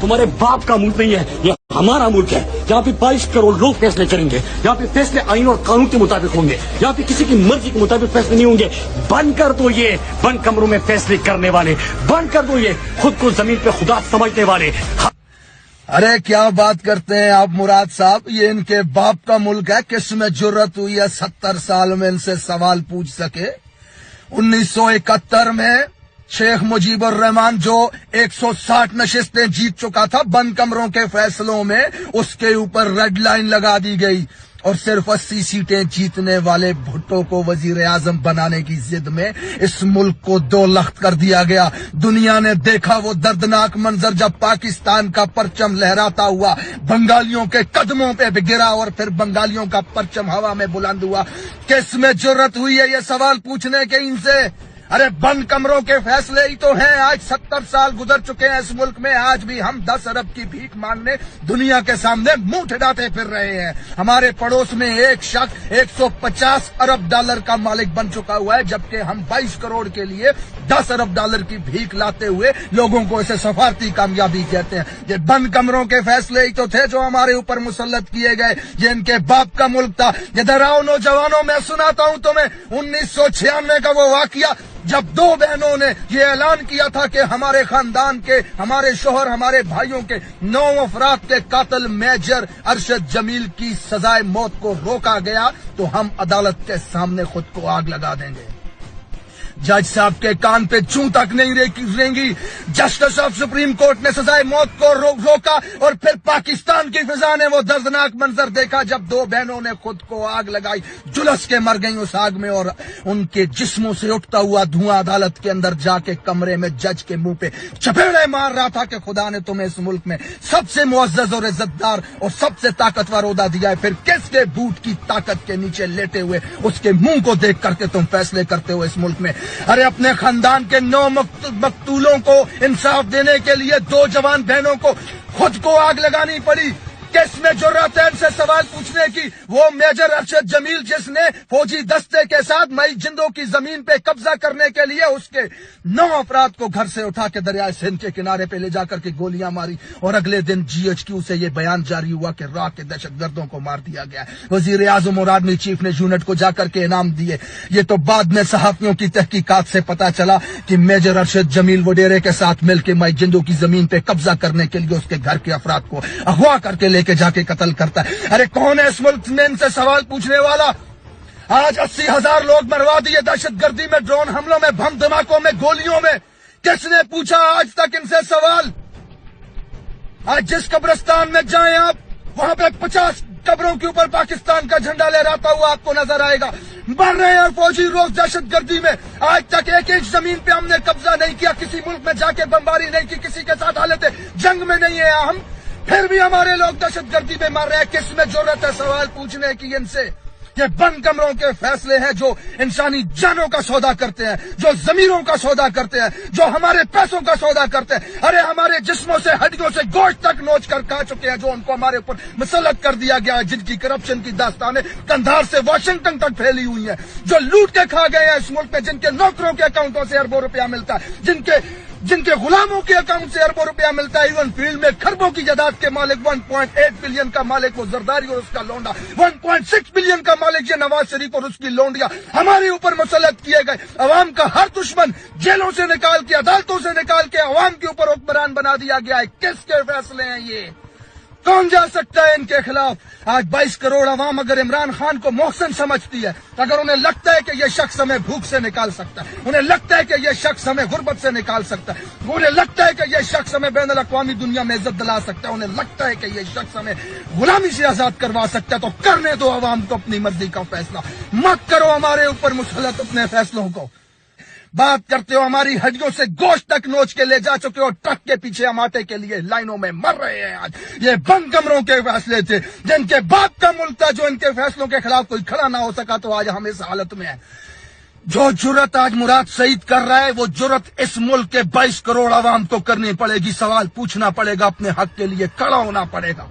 तुम्हारे बाप का मुल्क नहीं है, ये हमारा मुल्क है। यहाँ पे 22 करोड़ लोग फैसले करेंगे। यहाँ पे फैसले आईन और कानून के मुताबिक होंगे। यहाँ पे किसी की मर्जी के मुताबिक फैसले नहीं होंगे। बंद कर दो ये बंद कमरों में फैसले करने वाले, बंद कर दो ये खुद को जमीन पे खुदा समझने वाले। अरे क्या बात करते हैं आप मुराद साहब, ये इनके बाप का मुल्क है, किसमें जुर्रत हुई है 70 साल में इनसे सवाल पूछ सके। 1971 में शेख मुजीबुर रहमान जो 160 नशिस्तें जीत चुका था बंद कमरों के फैसलों में, उसके ऊपर रेड लाइन लगा दी गई और सिर्फ 80 सीटें जीतने वाले भुट्टो को वजीर आजम बनाने की जिद में इस मुल्क को 2 लख्त कर दिया गया। दुनिया ने देखा वो दर्दनाक मंजर जब पाकिस्तान का परचम लहराता हुआ बंगालियों के कदमों पे गिरा और फिर बंगालियों का परचम हवा में बुलंद हुआ। किस में जुर्रत हुई है ये सवाल पूछने के इनसे? अरे बंद कमरों के फैसले ही तो हैं। आज 70 साल गुजर चुके हैं इस मुल्क में, आज भी हम 10 अरब की भीख मांगने दुनिया के सामने मुंह ठिठाते फिर रहे हैं। हमारे पड़ोस में एक शख्स 150 अरब डॉलर का मालिक बन चुका हुआ है, जबकि हम 22 करोड़ के लिए 10 अरब डॉलर की भीख लाते हुए लोगों को इसे सफारती कामयाबी कहते हैं। ये बंद कमरों के फैसले ही तो थे जो हमारे ऊपर मुसल्लत किए गए। ये इनके बाप का मुल्क था। ये डराओ नौजवानों, मैं सुनाता हूं तुम्हें 1996 का वो वाकया जब 2 बहनों ने ये ऐलान किया था कि हमारे खानदान के, हमारे शोहर, हमारे भाइयों के 9 अफराद के कातिल मेजर अरशद जमील की सजाए मौत को रोका गया तो हम अदालत के सामने खुद को आग लगा देंगे। जज साहब के कान पे चूं तक नहीं रेंगी। जस्टिस ऑफ सुप्रीम कोर्ट ने सजाए मौत को रोका और फिर पाकिस्तान की फिजा ने वो दर्दनाक मंजर देखा जब 2 बहनों ने खुद को आग लगाई, झुलस के मर गई उस आग में और उनके जिस्मों से उठता हुआ धुआं अदालत के अंदर जाके कमरे में जज के मुंह पे चपेड़े मार रहा था कि खुदा ने तुम्हें इस मुल्क में सबसे मुअज्जज और इज्जतदार और सबसे ताकतवर ओहदा दिया है, फिर किसके बूट की ताकत के नीचे लेटे हुए उसके मुंह को देख करके तुम फैसले करते हो इस मुल्क में। अरे अपने खानदान के 9 मकतूलों को इंसाफ देने के लिए 2 जवान बहनों को खुद को आग लगानी पड़ी। किस में जुर्रत है इनसे सवाल पूछने की? वो मेजर अरशद जमील जिसने फौजी दस्ते के साथ मई जिंदों की जमीन पे कब्जा करने के लिए उसके 9 अफराद को घर से उठा के दरिया सिंध के किनारे पे ले जाकर के गोलियां मारी और अगले दिन GHQ से ये बयान जारी हुआ कि राह के दहशतगर्दों को मार दिया गया। वजीर आजम और आर्मी चीफ ने यूनिट को जाकर के इनाम दिए। ये तो बाद में सहाफियों की तहकीकात से पता चला कि मेजर अरशद जमील वडेरे के साथ मिलकर मई जिंदों की जमीन पे कब्जा करने के लिए उसके घर के अफराद को अगवा करके के जाके कत्ल करता है। अरे कौन है इस मुल्क में इनसे सवाल पूछने वाला? आज 80,000 लोग मरवा दिए दहशतगर्दी में, ड्रोन हमलों में, बम धमाकों में, गोलियों में। किसने पूछा आज तक इनसे सवाल? आज जिस कब्रिस्तान में जाएं आप, वहां पे 50 कब्रों के ऊपर पाकिस्तान का झंडा लहराता हुआ आपको नजर आएगा। मर रहे हैं फौजी रोज दहशतगर्दी में। आज तक एक इंच जमीन पे हमने कब्जा नहीं किया, किसी मुल्क में जाके बमबारी नहीं की, किसी के साथ हालत जंग में नहीं है हम, फिर भी हमारे लोग दहशतगर्दी में मर रहे हैं। किस में जरूरत है सवाल पूछने की इनसे? ये बंद कमरों के फैसले हैं जो इंसानी जानों का सौदा करते हैं, जो जमीरों का सौदा करते हैं, जो हमारे पैसों का सौदा करते हैं। अरे हमारे जिस्मों से, हड्डियों से गोश्त तक नोच कर खा चुके हैं, जो उनको हमारे ऊपर मुसल्लत कर दिया गया है, जिनकी करप्शन की दास्तानें कंधार से वाशिंगटन तक फैली हुई हैं, जो लूट के खा गए हैं इस मुल्क में, जिनके नौकरों के अकाउंटों से अरबों रुपया मिलता है, जिनके गुलामों के अकाउंट से अरबों रुपया मिलता है। इवन फील्ड में खरबों की जायदाद के मालिक, 1.8 बिलियन का मालिक वो जरदारी और उसका लौंडा, 1.6 बिलियन का मालिक ये नवाज शरीफ और उसकी लौंडिया हमारे ऊपर मुसल्लत किए गए। अवाम का हर दुश्मन जेलों से निकाल के, अदालतों से निकाल के अवाम के ऊपर हुक्मरान बना दिया गया है। किसके फैसले हैं ये? कौन जा सकता है इनके खिलाफ? आज 22 करोड़ अवाम अगर इमरान खान को मोहसिन समझती है, अगर उन्हें लगता है कि यह शख्स हमें भूख से निकाल सकता है, उन्हें लगता है कि यह शख्स हमें गुर्बत से निकाल सकता है, उन्हें लगता है कि यह शख्स हमें बैनुल अक़वामी दुनिया में इज्जत दिला सकता है, उन्हें लगता है कि यह शख्स हमें गुलामी से आजाद करवा सकता है, तो करने दो अवाम को अपनी मर्जी का फैसला। मत करो हमारे ऊपर मुसल्लत अपने फैसलों को। बात करते हो हमारी हड्डियों से गोश्त तक नोच के ले जा चुके हो, ट्रक के पीछे हम आटे के लिए लाइनों में मर रहे हैं। आज ये बंद कमरों के फैसले थे, जिनके बाप का मुल्क था, जो इनके फैसलों के खिलाफ कोई खड़ा ना हो सका, तो आज हम इस हालत में हैं। जो जुर्रत आज मुराद सईद कर रहा है, वो जुर्रत इस मुल्क के 22 करोड़ आवाम को करनी पड़ेगी। सवाल पूछना पड़ेगा, अपने हक के लिए खड़ा होना पड़ेगा।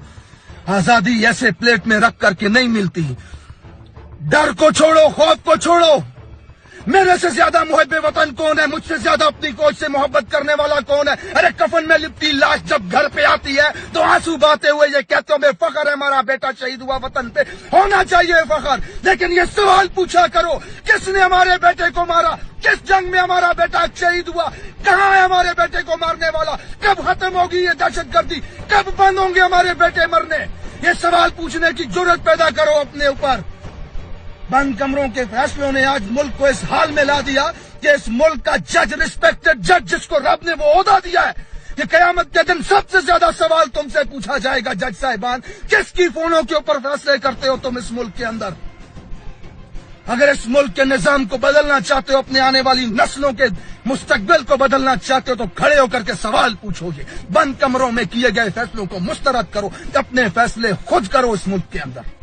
आजादी ऐसे प्लेट में रख करके नहीं मिलती। डर को छोड़ो, खौफ को छोड़ो। میرے سے زیادہ محب وطن کون ہے؟ مجھ سے زیادہ اپنی کوچ سے محبت کرنے والا کون ہے؟ ارے کفن میں لپٹی لاش جب گھر پہ آتی ہے تو آنسو بہاتے ہوئے یہ کہتے ہو فخر ہے ہمارا بیٹا شہید ہوا، وطن پہ ہونا چاہیے فخر، لیکن یہ سوال پوچھا کرو کس نے ہمارے بیٹے کو مارا؟ کس جنگ میں ہمارا بیٹا شہید ہوا؟ کہاں ہے ہمارے بیٹے کو مارنے والا؟ کب ختم ہوگی یہ دہشت گردی؟ کب بند ہوں گے ہمارے بیٹے مرنے؟ یہ سوال پوچھنے کی جرت پیدا کرو اپنے اوپر۔ بند کمروں کے فیصلوں نے آج ملک کو اس حال میں لا دیا کہ اس ملک کا جج، ریسپیکٹڈ جج جس کو رب نے وہ عہدہ دیا ہے، کہ قیامت کے دن سب سے زیادہ سوال تم سے پوچھا جائے گا جج صاحبان، کس کی فونوں کے اوپر فیصلے کرتے ہو تم اس ملک کے اندر؟ اگر اس ملک کے نظام کو بدلنا چاہتے ہو، اپنے آنے والی نسلوں کے مستقبل کو بدلنا چاہتے ہو، تو کھڑے ہو کر کے سوال پوچھو گے۔ بند کمروں میں کیے گئے فیصلوں کو مسترد کرو، اپنے فیصلے خود کرو اس ملک کے اندر۔